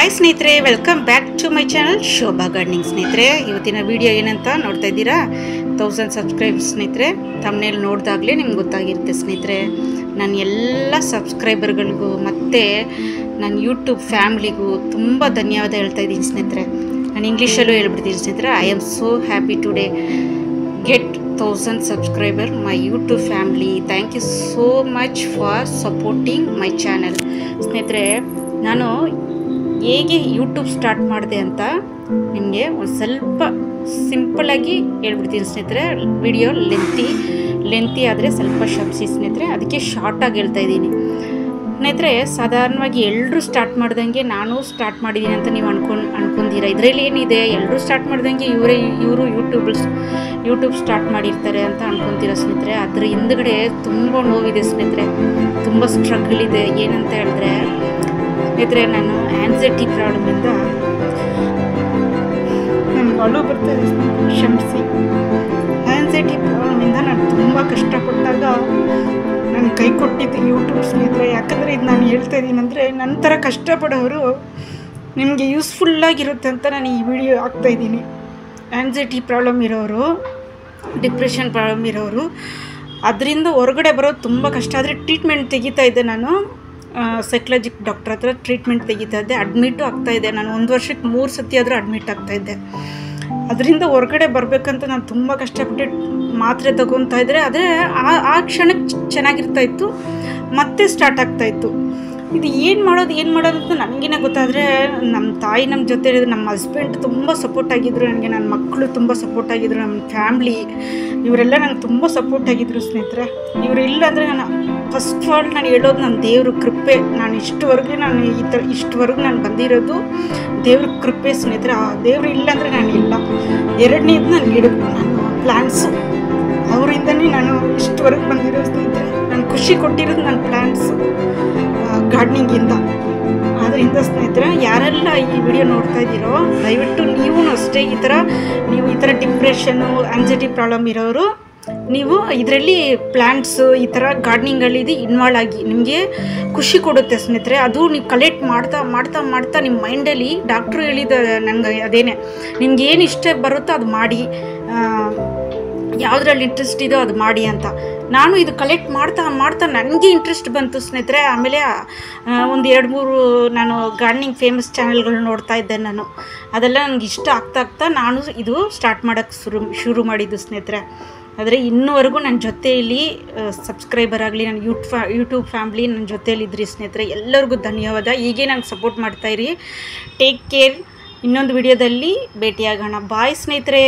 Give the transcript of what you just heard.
Hi ಸ್ನೇಹಿತರೆ, welcome back to my channel Shobha gardening. ಸ್ನೇಹಿತರೆ, ಇವತ್ತಿನ ವಿಡಿಯೋ ಏನಂತ ನೋಡ್ತಾ ಇದ್ದೀರಾ? 1000 ಸಬ್ಸ್ಕ್ರೈಬ್ ಸ್ನೇಹಿತರೆ. ತಮ್ಮನೇಲಿ ನೋಡಿದಾಗಲೇ ನಿಮ್ಗೆ ಗೊತ್ತಾಗಿರುತ್ತೆ ಸ್ನೇಹಿತರೆ. ನನ್ನ ಎಲ್ಲ ಸಬ್ಸ್ಕ್ರೈಬರ್ಗಳಿಗೂ ಮತ್ತು ನನ್ನ ಯೂಟ್ಯೂಬ್ ಫ್ಯಾಮ್ಲಿಗೂ ತುಂಬ ಧನ್ಯವಾದ ಹೇಳ್ತಾ ಇದ್ದೀನಿ ಸ್ನೇಹಿತರೆ. ನಾನು ಇಂಗ್ಲೀಷಲ್ಲೂ ಹೇಳ್ಬಿಡ್ತೀನಿ ಸ್ನೇಹಿತರೆ. I am so happy today get 1000 subscriber my YouTube family. Thank you so much for supporting my channel. ಸ್ನೇಹಿತರೆ, ನಾನು ಹೇಗೆ ಯೂಟ್ಯೂಬ್ ಸ್ಟಾರ್ಟ್ ಮಾಡಿದೆ ಅಂತ ನಿಮಗೆ ಒಂದು ಸ್ವಲ್ಪ ಸಿಂಪಲಾಗಿ ಹೇಳ್ಬಿಡ್ತೀನಿ ಸ್ನೇಹಿತರೆ. ವಿಡಿಯೋ ಲೆಂತಿ ಆದರೆ ಸ್ವಲ್ಪ ಕ್ಷಮಿಸಿ ಸ್ನೇಹಿತರೆ, ಅದಕ್ಕೆ ಶಾರ್ಟಾಗಿ ಹೇಳ್ತಾ ಇದ್ದೀನಿ ಸ್ನೇಹಿತರೆ. ಸಾಧಾರಣವಾಗಿ ಎಲ್ಲರೂ ಸ್ಟಾರ್ಟ್ ಮಾಡ್ದಂಗೆ ನಾನು ಸ್ಟಾರ್ಟ್ ಮಾಡಿದ್ದೀನಿ ಅಂತ ನೀವು ಅನ್ಕೊಂತೀರ. ಇದರಲ್ಲಿ ಏನಿದೆ, ಎಲ್ಲರೂ ಸ್ಟಾರ್ಟ್ ಮಾಡ್ದಂಗೆ ಇವರು ಯೂಟ್ಯೂಬ್ ಸ್ಟಾರ್ಟ್ ಮಾಡಿರ್ತಾರೆ ಅಂತ ಅನ್ಕೊತೀರ ಸ್ನೇಹಿತರೆ. ಅದ್ರ ಹಿಂದ್ಗಡೆ ತುಂಬ ನೋವಿದೆ ಸ್ನೇಹಿತರೆ, ತುಂಬ ಸ್ಟ್ರಗಲ್ ಇದೆ. ಏನಂತ ಹೇಳಿದ್ರೆ ಸ್ನೇಹಿತರೆ, ನಾನು ಆ್ಯನ್ಸೈಟಿ ಪ್ರಾಬ್ಲಮಿಂದ ನನಗೆ ಅಳು ಬರ್ತಾಯಿದೆ, ಕ್ಷಮಿಸಿ. ಆ್ಯನ್ಸೈಟಿ ಪ್ರಾಬ್ಲಮಿಂದ ನಾನು ತುಂಬ ಕಷ್ಟಪಟ್ಟಾಗ ನಾನು ಕೈ ಕೊಟ್ಟಿದ್ದು ಯೂಟ್ಯೂಬ್ ಸ್ನೇಹಿತರೆ. ಯಾಕಂದರೆ ಇದು ನಾನು ಹೇಳ್ತಾ ಇದ್ದೀನಂದರೆ, ನನ್ನ ಥರ ಕಷ್ಟಪಡೋರು ನಿಮಗೆ ಯೂಸ್ಫುಲ್ಲಾಗಿರುತ್ತೆ ಅಂತ ನಾನು ಈ ವಿಡಿಯೋ ಹಾಕ್ತಾಯಿದ್ದೀನಿ. ಆ್ಯನ್ಸೈಟಿ ಪ್ರಾಬ್ಲಮ್ ಇರೋರು, ಡಿಪ್ರೆಷನ್ ಪ್ರಾಬ್ಲಮ್ ಇರೋರು, ಅದರಿಂದ ಹೊರಗಡೆ ಬರೋದು ತುಂಬ ಕಷ್ಟ. ಆದರೆ ಟ್ರೀಟ್ಮೆಂಟ್ ತೆಗಿತಾ ಇದ್ದೆ ನಾನು, ಸೈಕಲಾಜಿಕ್ ಡಾಕ್ಟ್ರ್ ಹತ್ರ ಟ್ರೀಟ್ಮೆಂಟ್ ತೆಗಿತಾ ಇದ್ದೆ. ಅಡ್ಮಿಟು ಆಗ್ತಾಯಿದ್ದೆ ನಾನು. 1 ವರ್ಷಕ್ಕೆ 3 ಸತಿ ಆದರೂ ಅಡ್ಮಿಟ್ ಆಗ್ತಾಯಿದ್ದೆ. ಅದರಿಂದ ಹೊರಗಡೆ ಬರಬೇಕಂತ ನಾನು ತುಂಬ ಕಷ್ಟಪಟ್ಟು ಮಾತ್ರೆ ತಗೊತಾ ಇದ್ದರೆ, ಆದರೆ ಆ ಕ್ಷಣಕ್ಕೆ ಚೆನ್ನಾಗಿರ್ತಾಯಿತ್ತು, ಮತ್ತೆ ಸ್ಟಾರ್ಟ್ ಆಗ್ತಾಯಿತ್ತು. ಇದು ಏನು ಮಾಡೋದು ಅಂತ ನನಗೇನೆ ಗೊತ್ತಾದರೆ, ನಮ್ಮ ತಾಯಿ ನಮ್ಮ ಜೊತೆ ಇರೋದು, ನಮ್ಮ ಹಸ್ಬೆಂಡ್ ತುಂಬ ಸಪೋರ್ಟ್ ಆಗಿದ್ದರು ನನಗೆ, ನನ್ನ ಮಕ್ಕಳು ತುಂಬ ಸಪೋರ್ಟ್ ಆಗಿದ್ದರು, ನಮ್ಮ ಫ್ಯಾಮ್ಲಿ ಇವರೆಲ್ಲ ನಂಗೆ ತುಂಬ ಸಪೋರ್ಟ್ ಆಗಿದ್ದರು ಸ್ನೇಹಿತರೆ. ಇವರಿಲ್ಲ ಅಂದರೆ ಫಸ್ಟ್ ಆಫ್ ಆಲ್ ನಾನು ಹೇಳೋದು ನನ್ನ ದೇವ್ರ ಕೃಪೆ. ನಾನು ಇಷ್ಟವರೆಗೂ ನಾನು ಬಂದಿರೋದು ದೇವ್ರ ಕೃಪೆ ಸ್ನೇಹಿತರೆ. ಆ ದೇವರು ಇಲ್ಲ ಅಂದರೆ ನಾನು ಇಲ್ಲ. ಎರಡನೇದು ನಾನು ಗಿಡಗಳು, ನಾನು ಪ್ಲ್ಯಾಂಟ್ಸು, ಅವರಿಂದನೇ ನಾನು ಇಷ್ಟವರೆಗೂ ಬಂದಿರೋದು ಸ್ನೇಹಿತರೆ. ನಾನು ಖುಷಿ ಕೊಟ್ಟಿರೋದು ನನ್ನ ಪ್ಲ್ಯಾಂಟ್ಸು ಗಾರ್ಡನಿಂಗಿಂದ. ಆದ್ದರಿಂದ ಸ್ನೇಹಿತರೆ, ಯಾರೆಲ್ಲ ಈ ವಿಡಿಯೋ ನೋಡ್ತಾ ಇದ್ದೀರೋ, ದಯವಿಟ್ಟು ನೀವು ಅಷ್ಟೇ ಈ ಥರ ಡಿಪ್ರೆಷನ್ನು, ಆ್ಯನ್ಸೈಟಿ ಪ್ರಾಬ್ಲಮ್ ಇರೋರು, ನೀವು ಇದರಲ್ಲಿ ಪ್ಲ್ಯಾಂಟ್ಸು ಈ ಥರ ಗಾರ್ಡನಿಂಗಲ್ಲಿದ್ದು ಇನ್ವಾಲ್ವ್ ಆಗಿ ನಿಮಗೆ ಖುಷಿ ಕೊಡುತ್ತೆ ಸ್ನೇಹಿತರೆ. ಅದು ನೀವು ಕಲೆಕ್ಟ್ ಮಾಡ್ತಾ ನಿಮ್ಮ ಮೈಂಡಲ್ಲಿ ಡಾಕ್ಟ್ರು ಹೇಳಿದ ನನಗೆ ಅದೇನೆ, ನಿಮ್ಗೆ ಏನು ಇಷ್ಟ ಬರುತ್ತೋ ಅದು ಮಾಡಿ, ಯಾವುದ್ರಲ್ಲಿ ಇಂಟ್ರೆಸ್ಟ್ ಇದೋ ಅದು ಮಾಡಿ ಅಂತ. ನಾನು ಇದು ಕಲೆಕ್ಟ್ ಮಾಡ್ತಾ ನನಗೆ ಇಂಟ್ರೆಸ್ಟ್ ಬಂತು ಸ್ನೇಹಿತರೆ. ಆಮೇಲೆ ಒಂದು 2-3 ನಾನು ಗಾರ್ಡನಿಂಗ್ ಫೇಮಸ್ ಚಾನಲ್ಗಳು ನೋಡ್ತಾ ಇದ್ದೆ ನಾನು. ಅದೆಲ್ಲ ನನಗೆ ಇಷ್ಟ ಆಗ್ತಾ ನಾನು ಇದು ಸ್ಟಾರ್ಟ್ ಮಾಡೋಕ್ಕೆ ಶುರು ಮಾಡಿದ್ದು ಸ್ನೇಹಿತರೆ. ಆದರೆ ಇನ್ನೂವರೆಗೂ ನನ್ನ ಜೊತೆಯಲ್ಲಿ ಸಬ್ಸ್ಕ್ರೈಬರ್ ಆಗಲಿ, ನನ್ನ ಯೂಟ್ಯೂಬ್ ಫ್ಯಾಮ್ಲಿ ನನ್ನ ಜೊತೆಯಲ್ಲಿದ್ರಿ ಸ್ನೇಹಿತರೆ. ಎಲ್ಲರಿಗೂ ಧನ್ಯವಾದ. ಹೀಗೆ ನಂಗೆ ಸಪೋರ್ಟ್ ಮಾಡ್ತಾಯಿರಿ. Take care. ಇನ್ನೊಂದು ವಿಡಿಯೋದಲ್ಲಿ ಭೇಟಿಯಾಗೋಣ. ಬಾಯ್ ಸ್ನೇಹಿತರೆ.